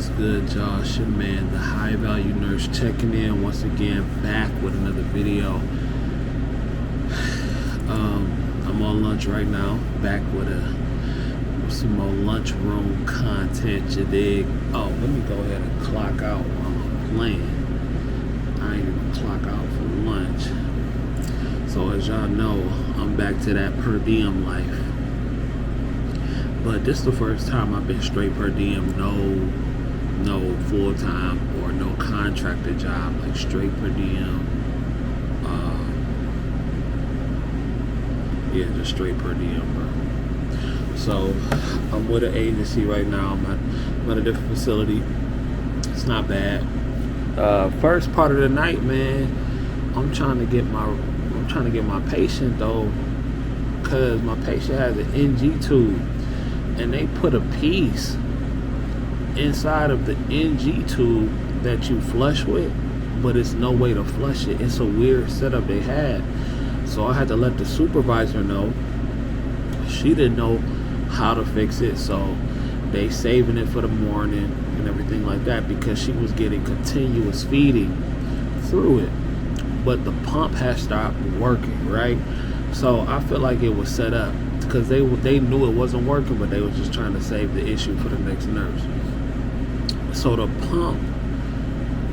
What's good, y'all? It's your man, the High Value Nurse, checking in once again, back with another video. I'm on lunch right now, back with some more lunchroom content, you dig? Oh, let me go ahead and clock out while I'm playing. I ain't even clock out for lunch. So as y'all know, I'm back to that per diem life. But this is the first time I've been straight per diem, no full-time or no contracted job, like straight per diem. Yeah, just straight per diem, bro. So I'm with an agency right now. I'm at a different facility. It's not bad. First part of the night, man, I'm trying to get my patient though, cause my patient has an NG tube, and they put a piece inside of the NG tube that you flush with, but it's no way to flush it. It's a weird setup they had. So I had to let the supervisor know. She didn't know how to fix it, so they saving it for the morning and everything like that, because she was getting continuous feeding through it, but the pump had stopped working, right? So I feel like it was set up because they knew it wasn't working, but they were just trying to save the issue for the next nurse. So the pump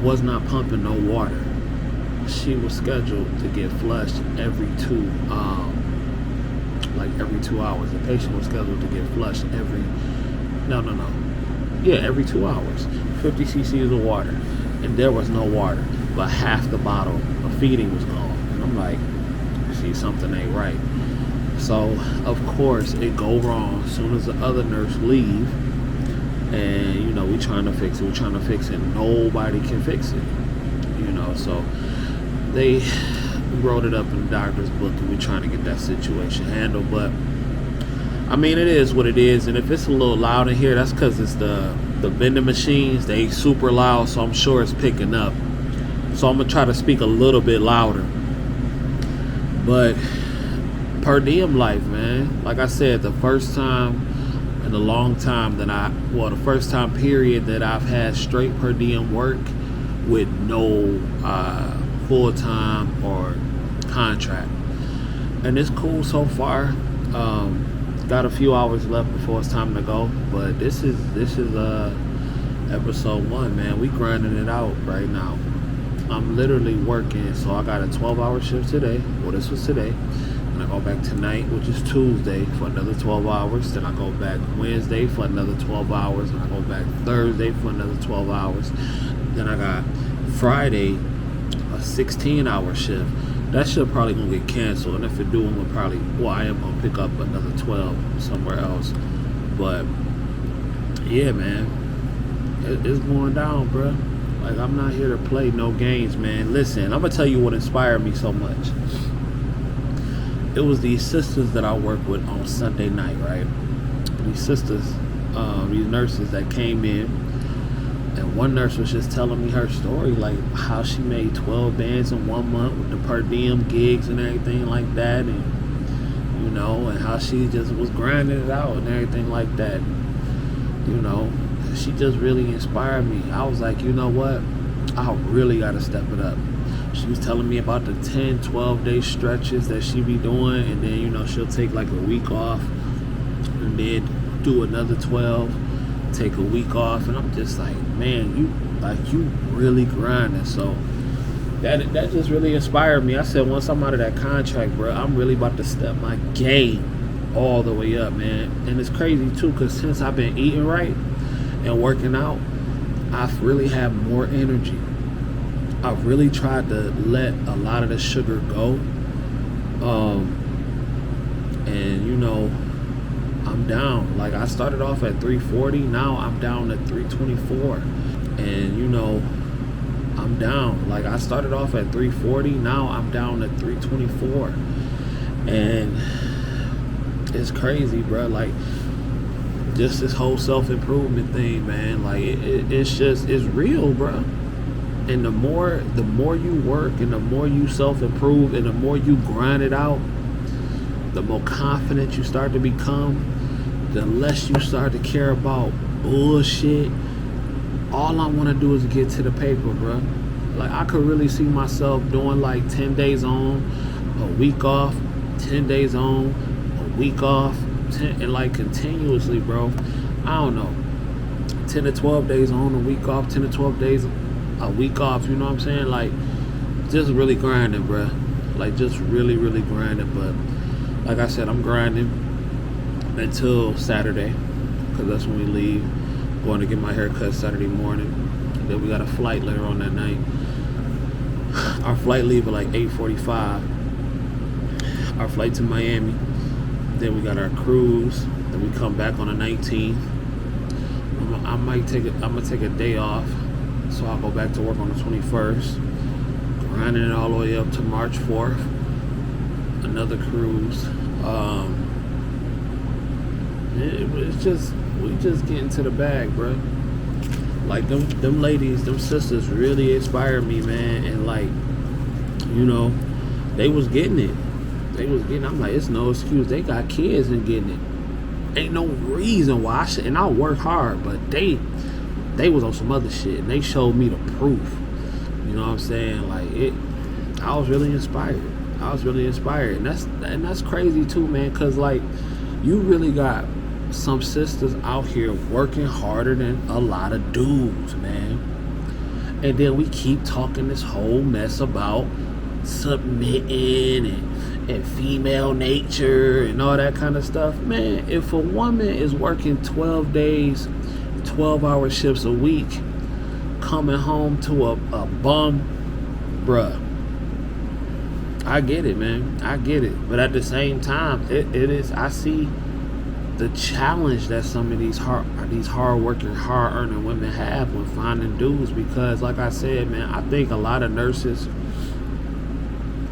was not pumping no water. She was scheduled to get flushed every two hours. The patient was scheduled to get flushed every 2 hours. 50 cc's of water, and there was no water, but half the bottle of feeding was gone. And I'm like, see, something ain't right. So of course it go wrong as soon as the other nurse leave, and we trying to fix it. Nobody can fix it, so they wrote it up in the doctor's book, and we're trying to get that situation handled. But I mean, it is what it is, and if it's a little loud in here, that's because it's the vending machines. They super loud, so I'm sure it's picking up. So I'm gonna try to speak a little bit louder. But per diem life, man, like I said, the first time in a long time the first time period that I've had straight per diem work with no full-time or contract, and it's cool so far. Got a few hours left before it's time to go, but this is episode 1, man. We grinding it out right now. I'm literally working, so I got a 12-hour shift today. Well, this was today. And I go back tonight, which is Tuesday, for another 12 hours. Then I go back Wednesday for another 12 hours. And I go back Thursday for another 12 hours. Then I got Friday, a 16-hour shift. That shit probably gonna get canceled. And if it do, I am gonna pick up another 12 somewhere else. But yeah, man, it's going down, bro. Like, I'm not here to play no games, man. Listen, I'm gonna tell you what inspired me so much. It was these sisters that I work with on Sunday night, right? These sisters, these nurses that came in, and one nurse was just telling me her story, like how she made 12 bands in 1 month with the per diem gigs and everything like that, and and how she just was grinding it out and everything like that. She just really inspired me. I was like, you know what? I really got to step it up. She was telling me about the 10, 12-day stretches that she be doing, and then, she'll take like a week off and then do another 12, take a week off, and I'm just like, man, you really grinding. So that just really inspired me. I said, once I'm out of that contract, bro, I'm really about to step my game all the way up, man. And it's crazy too, because since I've been eating right and working out, I've really had more energy. I've really tried to let a lot of the sugar go. And I'm down. Like, I started off at 340, now I'm down at 324. And I'm down. Like, I started off at 340, now I'm down at 324. And it's crazy, bro. Like, just this whole self-improvement thing, man, like it's real, bro. And the more you work, and the more you self-improve, and the more you grind it out, the more confident you start to become, the less you start to care about bullshit all I want to do is get to the paper, bro. Like, I could really see myself doing like 10 days on, a week off, 10 days on, a week off, and like continuously, bro. I don't know, 10 to 12 days on, a week off, 10 to 12 days, a week off, you know what I'm saying? Like, just really grinding, bro. Like, just really, really grinding. But like I said, I'm grinding until Saturday, because that's when we leave. Going to get my hair cut Saturday morning. And then we got a flight later on that night. Our flight leave at like 8:45. Our flight to Miami. Then we got our cruise. Then we come back on the 19th. I'm gonna take a day off, so I'll go back to work on the 21st. Grinding it all the way up to March 4th. Another cruise. It's just, we just getting to the bag, bro. Like, them ladies, them sisters really inspired me, man. And like, you know, they was getting it. I'm like, it's no excuse. They got kids and getting it. Ain't no reason why I should. And I work hard, but they was on some other shit, and they showed me the proof. You know what I'm saying? Like, I was really inspired. And that's crazy too, man. Cause like, you really got some sisters out here working harder than a lot of dudes, man. And then we keep talking this whole mess about submitting and female nature and all that kind of stuff. Man, if a woman is working 12 days, 12-hour shifts a week, coming home to a bum, bruh, I get it, man. I get it. But at the same time, it is, I see the challenge that some of these hard-working, hard-earning women have when finding dudes. Because like I said, man, I think a lot of nurses,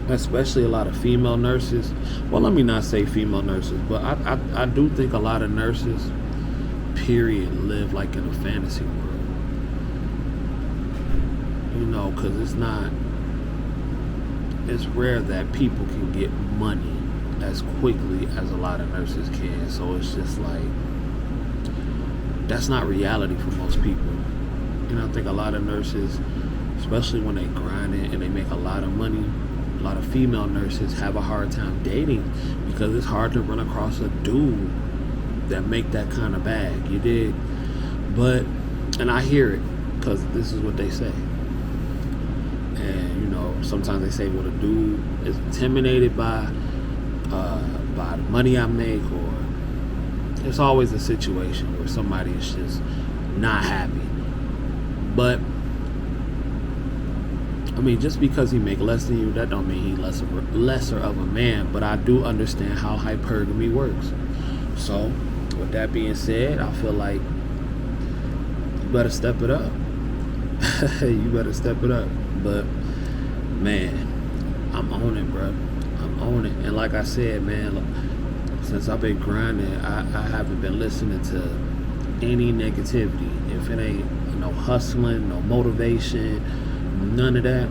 especially a lot of female nurses, well, let me not say female nurses, but I do think a lot of nurses, period, live like in a fantasy world. You know, because it's rare that people can get money as quickly as a lot of nurses can. So it's just like, that's not reality for most people. You know, I think a lot of nurses, especially when they grind it and they make a lot of money, a lot of female nurses have a hard time dating, because it's hard to run across a dude that make that kind of bag. You dig? But, and I hear it, because this is what they say. And you know, sometimes they say, well, the dude is intimidated by the money I make, or it's always a situation where somebody is just not happy. But I mean, just because he make less than you, that don't mean he lesser of a man. But I do understand how hypergamy works. So with that being said, I feel like you better step it up. You better step it up. But man, I'm on it, bro. I'm on it. And like I said, man, since I've been grinding, I haven't been listening to any negativity. If it ain't no hustling, no motivation, none of that,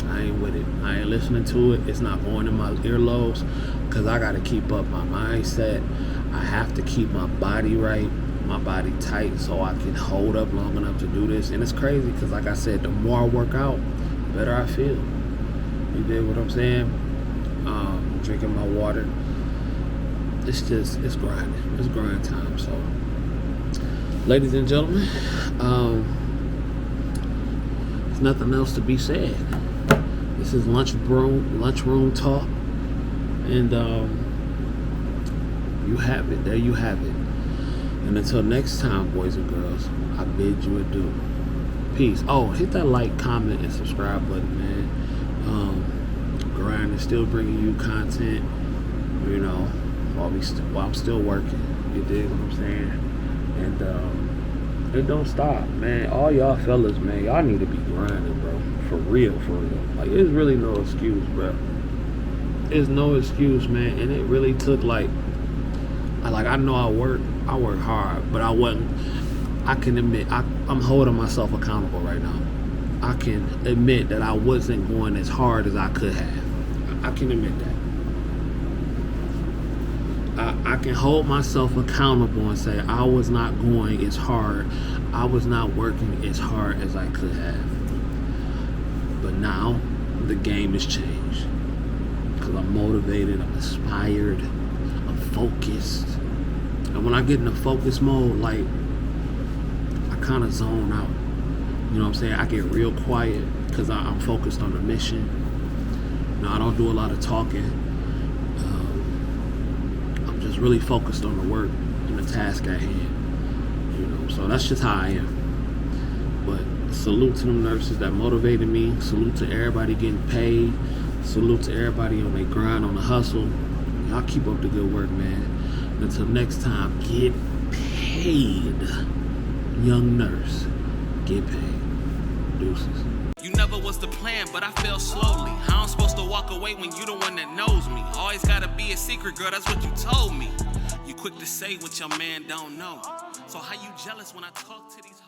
I ain't with it. I ain't listening to it. It's not going in my earlobes, because I got to keep up my mindset. I have to keep my body right, my body tight, so I can hold up long enough to do this. And it's crazy, because like I said, the more I work out, the better I feel. You dig what I'm saying? Drinking my water. It's grinding. It's grind time. So, ladies and gentlemen, there's nothing else to be said. This is lunchroom talk, and you have it. There you have it. And until next time, boys and girls, I bid you adieu. Peace. Oh, hit that like, comment, and subscribe button, man. Grind is still bringing you content, you know, while I'm still working. You dig what I'm saying? And it don't stop, man. All y'all fellas, man, y'all need to be grinding, bro. For real. Like, there's really no excuse, bro. There's no excuse, man. And it really took I know I work hard, but I can admit, I'm holding myself accountable right now. I can admit that I wasn't going as hard as I could have. I can admit that. I can hold myself accountable and say I was not going as hard. I was not working as hard as I could have. But now the game has changed. Because I'm motivated, I'm inspired, I'm focused. And when I get in a focus mode, like, I kind of zone out. You know what I'm saying? I get real quiet because I'm focused on the mission. I don't do a lot of talking. I'm just really focused on the work and the task at hand. So that's just how I am. But salute to them nurses that motivated me. Salute to everybody getting paid. Salute to everybody on their grind, on the hustle. Y'all keep up the good work, man. And until next time, get paid. Young nurse, get paid. Deuces. You never was the plan, but I fell slowly. How I'm supposed to walk away when you the one that knows me? Always gotta be a secret, girl, that's what you told me. You quick to say what your man don't know. So how you jealous when I talk to these